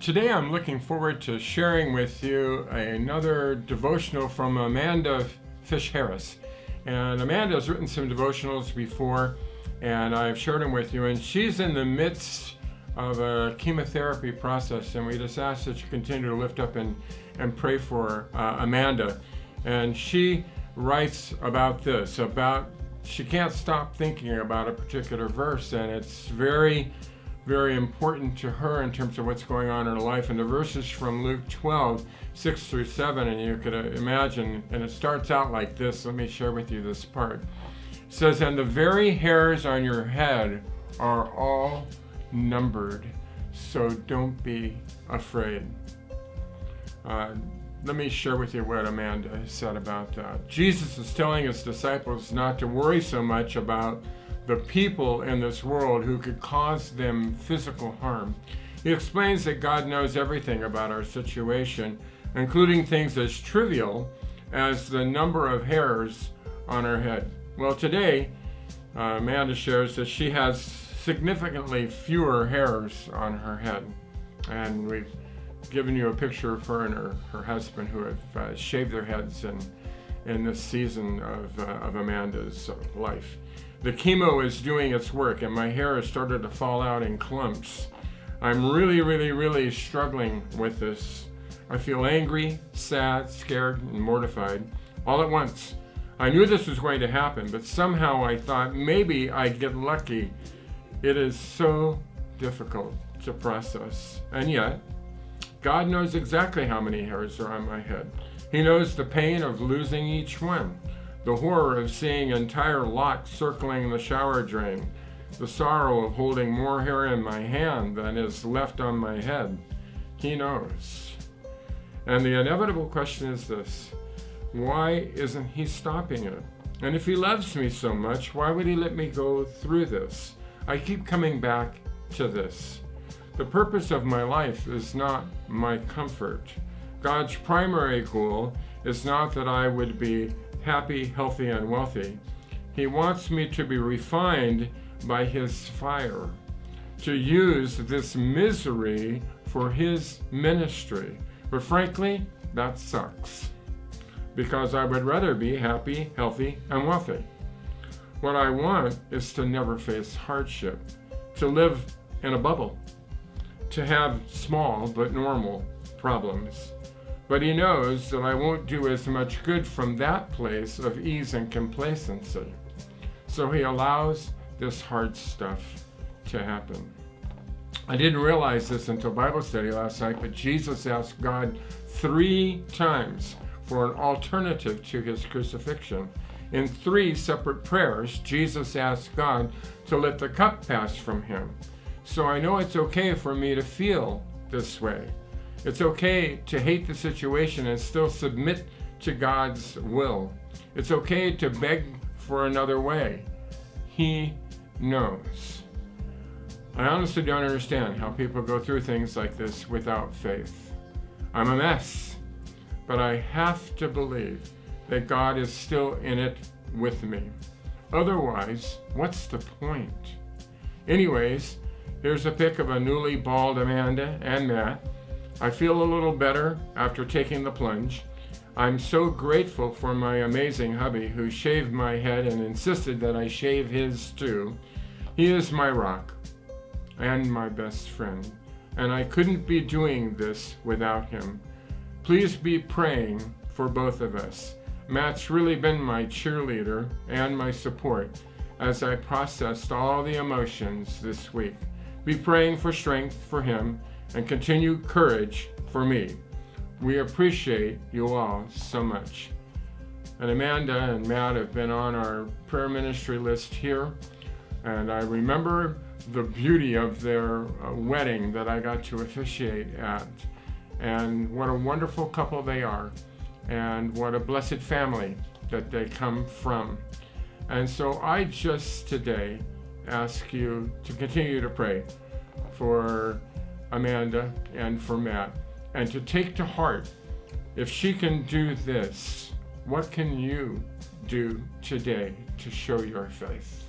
Today I'm looking forward to sharing with you another devotional from Amanda Fish Harris. And Amanda has written some devotionals before, and I've shared them with you. And she's in the midst of a chemotherapy process, and we just ask that you continue to lift up and pray for Amanda. And she writes about this, she can't stop thinking about a particular verse, and it's very important to her in terms of what's going on in her life. And the verses from Luke 12, 6 through 7, and you could imagine, and it starts out like this. Let me share with you this part. It says, "And the very hairs on your head are all numbered, so don't be afraid." Let me share with you what Amanda said about that. Jesus is telling his disciples not to worry so much about the people in this world who could cause them physical harm. He explains that God knows everything about our situation, including things as trivial as the number of hairs on her head. Well, today, Amanda shares that she has significantly fewer hairs on her head. And we've given you a picture of her and her husband who have shaved their heads in this season of Amanda's life. The chemo is doing its work, and my hair has started to fall out in clumps. I'm really struggling with this. I feel angry, sad, scared, and mortified all at once. I knew this was going to happen, but somehow I thought maybe I'd get lucky. It is so difficult to process. And yet, God knows exactly how many hairs are on my head. He knows the pain of losing each one, the horror of seeing entire locks circling the shower drain, the sorrow of holding more hair in my hand than is left on my head. He knows. And the inevitable question is this: why isn't he stopping it? And if he loves me so much, why would he let me go through this? I keep coming back to this. The purpose of my life is not my comfort. God's primary goal is not that I would be happy, healthy, and wealthy. He wants me to be refined by his fire, to use this misery for his ministry. But frankly, that sucks, because I would rather be happy, healthy, and wealthy. What I want is to never face hardship, to live in a bubble, to have small but normal problems. But he knows that I won't do as much good from that place of ease and complacency. So he allows this hard stuff to happen. I didn't realize this until Bible study last night, but Jesus asked God 3 times for an alternative to his crucifixion. In 3 separate prayers, Jesus asked God to let the cup pass from him. So I know it's okay for me to feel this way. It's okay to hate the situation and still submit to God's will. It's okay to beg for another way. He knows. I honestly don't understand how people go through things like this without faith. I'm a mess, but I have to believe that God is still in it with me. Otherwise, what's the point? Anyways, here's a pic of a newly bald Amanda and Matt. I feel a little better after taking the plunge. I'm so grateful for my amazing hubby who shaved my head and insisted that I shave his too. He is my rock and my best friend, and I couldn't be doing this without him. Please be praying for both of us. Matt's really been my cheerleader and my support as I processed all the emotions this week. Be praying for strength for him and continued courage for me. We appreciate you all so much. And Amanda and Matt have been on our prayer ministry list here, and I remember the beauty of their wedding that I got to officiate at, and what a wonderful couple they are, and what a blessed family that they come from. And so I just today ask you to continue to pray for Amanda and for Matt, and to take to heart, if she can do this, what can you do today to show your faith?